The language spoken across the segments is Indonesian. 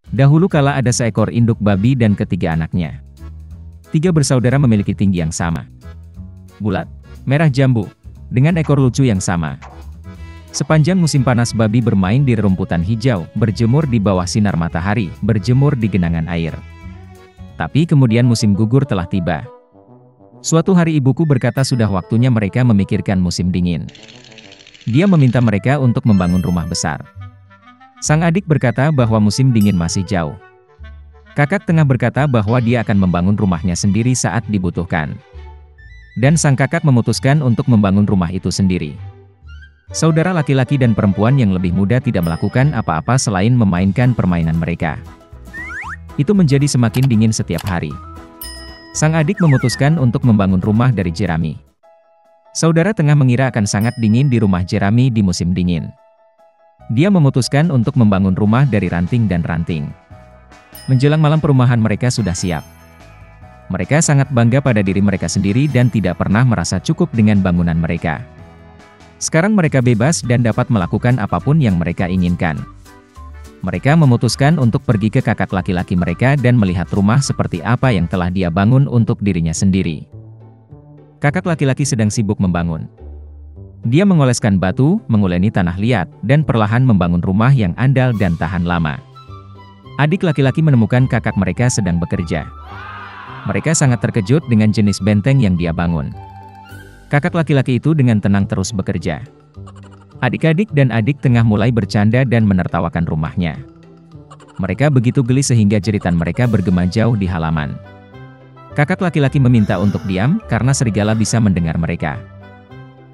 Dahulu kala ada seekor induk babi dan ketiga anaknya. Tiga bersaudara memiliki tinggi yang sama. Bulat, merah jambu, dengan ekor lucu yang sama. Sepanjang musim panas babi bermain di rerumputan hijau, berjemur di bawah sinar matahari, berjemur di genangan air. Tapi kemudian musim gugur telah tiba. Suatu hari ibuku berkata sudah waktunya mereka memikirkan musim dingin. Dia meminta mereka untuk membangun rumah besar. Sang adik berkata bahwa musim dingin masih jauh. Kakak tengah berkata bahwa dia akan membangun rumahnya sendiri saat dibutuhkan. Dan sang kakak memutuskan untuk membangun rumah itu sendiri. Saudara laki-laki dan perempuan yang lebih muda tidak melakukan apa-apa selain memainkan permainan mereka. Itu menjadi semakin dingin setiap hari. Sang adik memutuskan untuk membangun rumah dari jerami. Saudara tengah mengira akan sangat dingin di rumah jerami di musim dingin. Dia memutuskan untuk membangun rumah dari ranting dan ranting. Menjelang malam perumahan mereka sudah siap. Mereka sangat bangga pada diri mereka sendiri dan tidak pernah merasa cukup dengan bangunan mereka. Sekarang mereka bebas dan dapat melakukan apapun yang mereka inginkan. Mereka memutuskan untuk pergi ke kakak laki-laki mereka dan melihat rumah seperti apa yang telah dia bangun untuk dirinya sendiri. Kakak laki-laki sedang sibuk membangun. Dia mengoleskan batu, menguleni tanah liat, dan perlahan membangun rumah yang andal dan tahan lama. Adik laki-laki menemukan kakak mereka sedang bekerja. Mereka sangat terkejut dengan jenis benteng yang dia bangun. Kakak laki-laki itu dengan tenang terus bekerja. Adik-adik dan adik tengah mulai bercanda dan menertawakan rumahnya. Mereka begitu geli sehingga jeritan mereka bergema jauh di halaman. Kakak laki-laki meminta untuk diam karena serigala bisa mendengar mereka.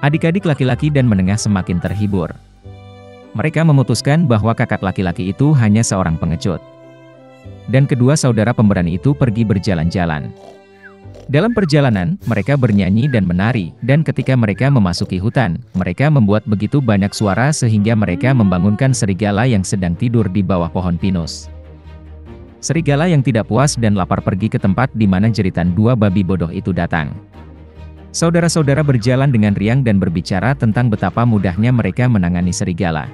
Adik-adik laki-laki dan menengah semakin terhibur. Mereka memutuskan bahwa kakak laki-laki itu hanya seorang pengecut. Dan kedua saudara pemberani itu pergi berjalan-jalan. Dalam perjalanan, mereka bernyanyi dan menari, dan ketika mereka memasuki hutan, mereka membuat begitu banyak suara sehingga mereka membangunkan serigala yang sedang tidur di bawah pohon pinus. Serigala yang tidak puas dan lapar pergi ke tempat di mana jeritan dua babi bodoh itu datang. Saudara-saudara berjalan dengan riang dan berbicara tentang betapa mudahnya mereka menangani serigala.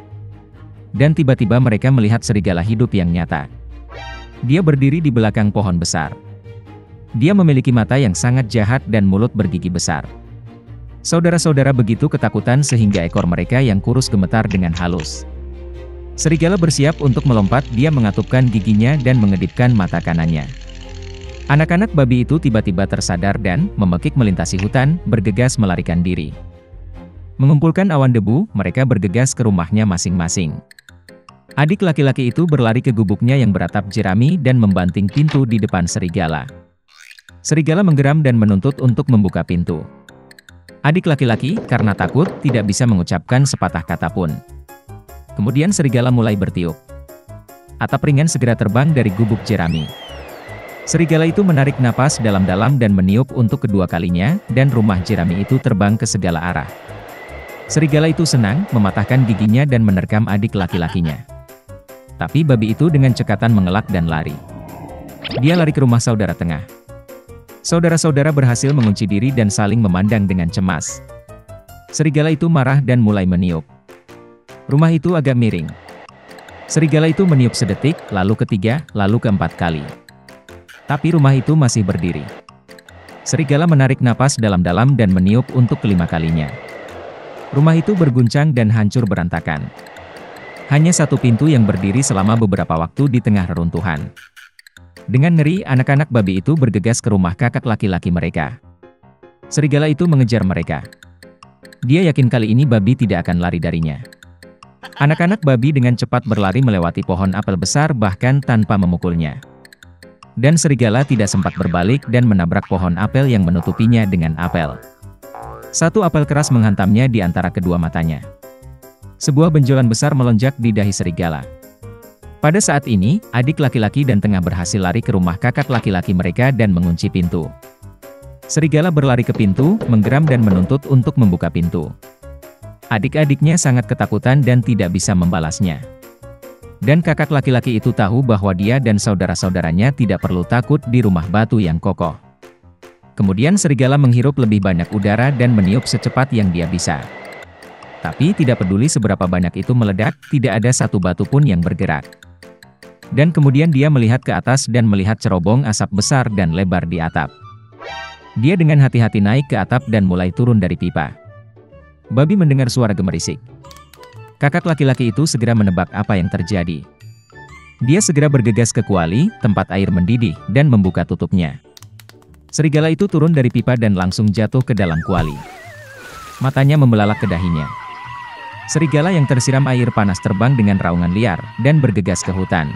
Dan tiba-tiba mereka melihat serigala hidup yang nyata. Dia berdiri di belakang pohon besar. Dia memiliki mata yang sangat jahat dan mulut bergigi besar. Saudara-saudara begitu ketakutan sehingga ekor mereka yang kurus gemetar dengan halus. Serigala bersiap untuk melompat, dia mengatupkan giginya dan mengedipkan mata kanannya. Anak-anak babi itu tiba-tiba tersadar dan, memekik melintasi hutan, bergegas melarikan diri. Mengumpulkan awan debu, mereka bergegas ke rumahnya masing-masing. Adik laki-laki itu berlari ke gubuknya yang beratap jerami dan membanting pintu di depan serigala. Serigala menggeram dan menuntut untuk membuka pintu. Adik laki-laki, karena takut, tidak bisa mengucapkan sepatah kata pun. Kemudian serigala mulai bertiup. Atap ringan segera terbang dari gubuk jerami. Serigala itu menarik napas dalam-dalam dan meniup untuk kedua kalinya, dan rumah jerami itu terbang ke segala arah. Serigala itu senang, mematahkan giginya dan menerkam adik laki-lakinya. Tapi babi itu dengan cekatan mengelak dan lari. Dia lari ke rumah saudara tengah. Saudara-saudara berhasil mengunci diri dan saling memandang dengan cemas. Serigala itu marah dan mulai meniup. Rumah itu agak miring. Serigala itu meniup sedetik, lalu ketiga, lalu keempat kali. Tapi rumah itu masih berdiri. Serigala menarik napas dalam-dalam dan meniup untuk kelima kalinya. Rumah itu berguncang dan hancur berantakan. Hanya satu pintu yang berdiri selama beberapa waktu di tengah reruntuhan. Dengan ngeri, anak-anak babi itu bergegas ke rumah kakak laki-laki mereka. Serigala itu mengejar mereka. Dia yakin kali ini babi tidak akan lari darinya. Anak-anak babi dengan cepat berlari melewati pohon apel besar bahkan tanpa memukulnya. Dan serigala tidak sempat berbalik dan menabrak pohon apel yang menutupinya dengan apel. Satu apel keras menghantamnya di antara kedua matanya. Sebuah benjolan besar melonjak di dahi serigala. Pada saat ini, adik laki-laki dan tengah berhasil lari ke rumah kakak laki-laki mereka dan mengunci pintu. Serigala berlari ke pintu, menggeram dan menuntut untuk membuka pintu. Adik-adiknya sangat ketakutan dan tidak bisa membalasnya. Dan kakak laki-laki itu tahu bahwa dia dan saudara-saudaranya tidak perlu takut di rumah batu yang kokoh. Kemudian serigala menghirup lebih banyak udara dan meniup secepat yang dia bisa. Tapi tidak peduli seberapa banyak itu meledak, tidak ada satu batu pun yang bergerak. Dan kemudian dia melihat ke atas dan melihat cerobong asap besar dan lebar di atap. Dia dengan hati-hati naik ke atap dan mulai turun dari pipa. Babi mendengar suara gemerisik. Kakak laki-laki itu segera menebak apa yang terjadi. Dia segera bergegas ke kuali, tempat air mendidih, dan membuka tutupnya. Serigala itu turun dari pipa dan langsung jatuh ke dalam kuali. Matanya membelalak ke dahinya. Serigala yang tersiram air panas terbang dengan raungan liar, dan bergegas ke hutan.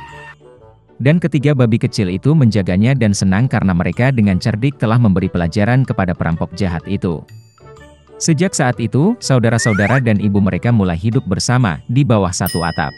Dan ketiga babi kecil itu menjaganya dan senang karena mereka dengan cerdik telah memberi pelajaran kepada perampok jahat itu. Sejak saat itu, saudara-saudara dan ibu mereka mulai hidup bersama, di bawah satu atap.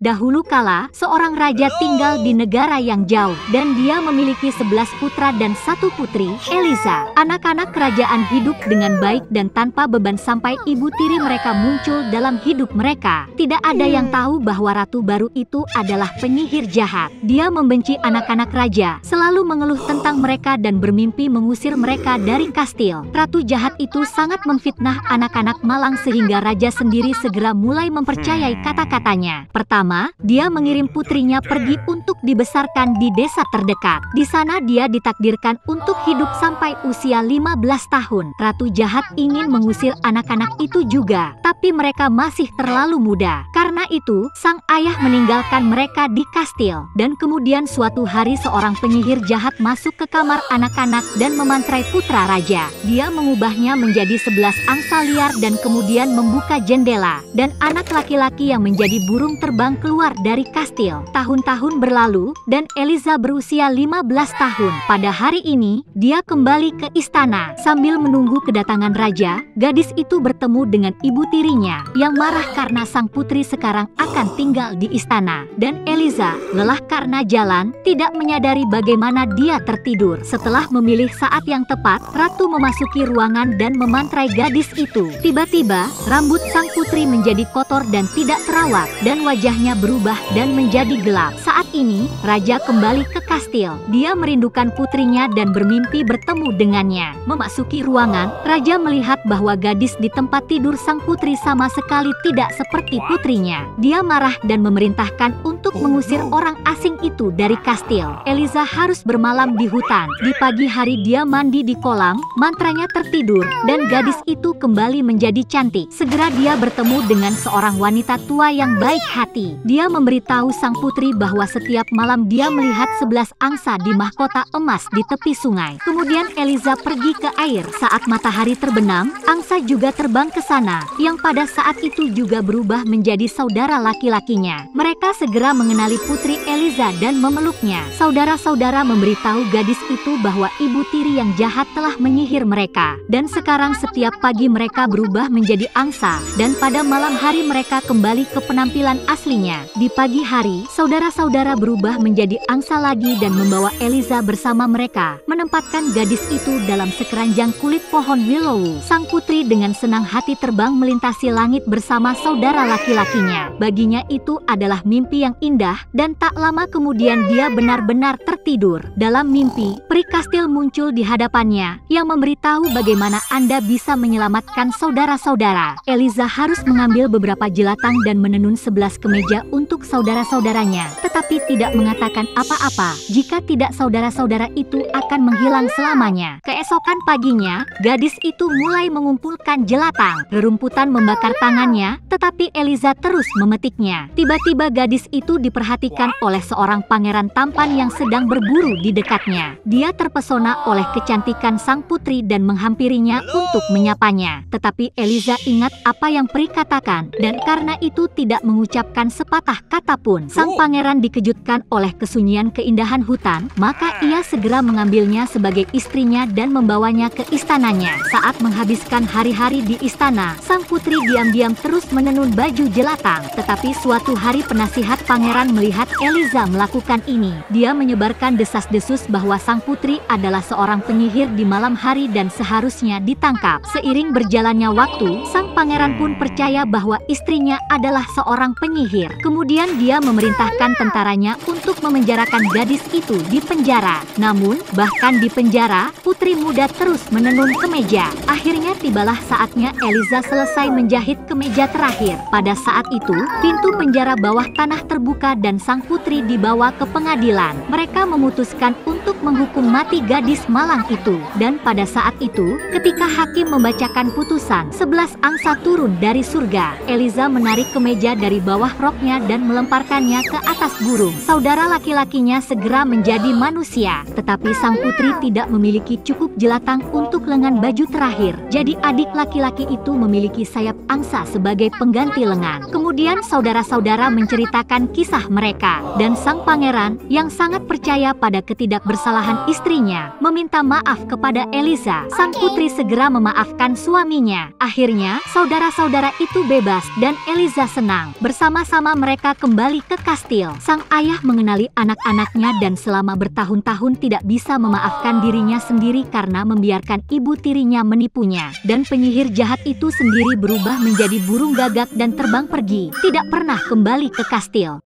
Dahulu kala, seorang raja tinggal di negara yang jauh, dan dia memiliki 11 putra dan 1 putri, Eliza. Anak-anak kerajaan hidup dengan baik dan tanpa beban sampai ibu tiri mereka muncul dalam hidup mereka. Tidak ada yang tahu bahwa ratu baru itu adalah penyihir jahat. Dia membenci anak-anak raja, selalu mengeluh tentang mereka dan bermimpi mengusir mereka dari kastil. Ratu jahat itu sangat memfitnah anak-anak malang sehingga raja sendiri segera mulai mempercayai kata-katanya. Pertama, dia mengirim putrinya pergi untuk dibesarkan di desa terdekat. Di sana dia ditakdirkan untuk hidup sampai usia 15 tahun. Ratu jahat ingin mengusir anak-anak itu juga, tapi mereka masih terlalu muda. Karena itu, sang ayah meninggalkan mereka di kastil. Dan kemudian suatu hari seorang penyihir jahat masuk ke kamar anak-anak dan memantrai putra raja. Dia mengubahnya menjadi 11 angsa liar dan kemudian membuka jendela. Dan anak laki-laki yang menjadi burung terbang keluar dari kastil. Tahun-tahun berlalu, dan Eliza berusia 15 tahun. Pada hari ini, dia kembali ke istana. Sambil menunggu kedatangan raja, gadis itu bertemu dengan ibu tirinya, yang marah karena sang putri sekarang akan tinggal di istana. Dan Eliza, lelah karena jalan, tidak menyadari bagaimana dia tertidur. Setelah memilih saat yang tepat, ratu memasuki ruangan dan memantrai gadis itu. Tiba-tiba, rambut sang putri menjadi kotor dan tidak terawat, dan wajahnya berubah dan menjadi gelap. Saat ini, raja kembali ke kastil. Dia merindukan putrinya dan bermimpi bertemu dengannya. Memasuki ruangan, raja melihat bahwa gadis di tempat tidur sang putri sama sekali tidak seperti putrinya. Dia marah dan memerintahkan untuk mengusir orang asing itu dari kastil. Eliza harus bermalam di hutan. Di pagi hari dia mandi di kolam, mantranya tertidur, dan gadis itu kembali menjadi cantik. Segera dia bertemu dengan seorang wanita tua yang baik hati. Dia memberitahu sang putri bahwa setiap malam dia melihat 11 angsa di mahkota emas di tepi sungai. Kemudian Eliza pergi ke air. Saat matahari terbenam, angsa juga terbang ke sana, yang pada saat itu juga berubah menjadi saudara laki-lakinya. Mereka segera mengenali putri Eliza dan memeluknya. Saudara-saudara memberitahu gadis itu bahwa ibu tiri yang jahat telah menyihir mereka. Dan sekarang setiap pagi mereka berubah menjadi angsa, dan pada malam hari mereka kembali ke penampilan aslinya. Di pagi hari, saudara-saudara berubah menjadi angsa lagi dan membawa Eliza bersama mereka, menempatkan gadis itu dalam sekeranjang kulit pohon willow. Sang putri dengan senang hati terbang melintasi langit bersama saudara laki-lakinya. Baginya itu adalah mimpi yang indah, dan tak lama kemudian dia benar-benar tertidur. Dalam mimpi, peri kastil muncul di hadapannya, yang memberitahu bagaimana Anda bisa menyelamatkan saudara-saudara. Eliza harus mengambil beberapa jelatang dan menenun 11 kemeja untuk saudara-saudaranya, tetapi tidak mengatakan apa-apa. Jika tidak, saudara-saudara itu akan menghilang selamanya. Keesokan paginya, gadis itu mulai mengumpulkan jelatang. Rerumputan membakar tangannya, tetapi Eliza terus memetiknya. Tiba-tiba gadis itu diperhatikan oleh seorang pangeran tampan yang sedang berburu di dekatnya. Dia terpesona oleh kecantikan sang putri dan menghampirinya untuk menyapanya. Tetapi Eliza ingat apa yang peri katakan, dan karena itu tidak mengucapkan sepatah kata pun. Sang pangeran dikejutkan oleh kesunyian keindahan hutan, maka ia segera mengambilnya sebagai istrinya dan membawanya ke istananya. Saat menghabiskan hari-hari di istana, sang putri diam-diam terus menenun baju jelatang. Tetapi suatu hari penasihat pangeran pangeran melihat Eliza melakukan ini, dia menyebarkan desas-desus bahwa sang putri adalah seorang penyihir di malam hari dan seharusnya ditangkap. Seiring berjalannya waktu, sang pangeran pun percaya bahwa istrinya adalah seorang penyihir. Kemudian dia memerintahkan tentaranya untuk memenjarakan gadis itu di penjara. Namun, bahkan di penjara, putri muda terus menenun kemeja. Akhirnya tibalah saatnya Eliza selesai menjahit kemeja terakhir. Pada saat itu, pintu penjara bawah tanah terbuka dan sang putri dibawa ke pengadilan. Mereka memutuskan untuk menghukum mati gadis malang itu. Dan pada saat itu, ketika hakim membacakan putusan, 11 angsa turun dari surga. Eliza menarik kemeja dari bawah roknya dan melemparkannya ke atas burung. Saudara laki-lakinya segera menjadi manusia. Tetapi sang putri tidak memiliki cukup jelatang untuk lengan baju terakhir. Jadi adik laki-laki itu memiliki sayap angsa sebagai pengganti lengan. Kemudian saudara-saudara menceritakan kisah mereka. Dan sang pangeran, yang sangat percaya pada ketidakbersalahan istrinya, meminta maaf kepada Eliza. Sang putri segera memaafkan suaminya. Akhirnya, saudara-saudara itu bebas dan Eliza senang. Bersama-sama mereka kembali ke kastil. Sang ayah mengenali anak-anaknya dan selama bertahun-tahun tidak bisa memaafkan dirinya sendiri karena membiarkan ibu tirinya menipunya. Dan penyihir jahat itu sendiri berubah menjadi burung gagak dan terbang pergi, tidak pernah kembali ke kastil.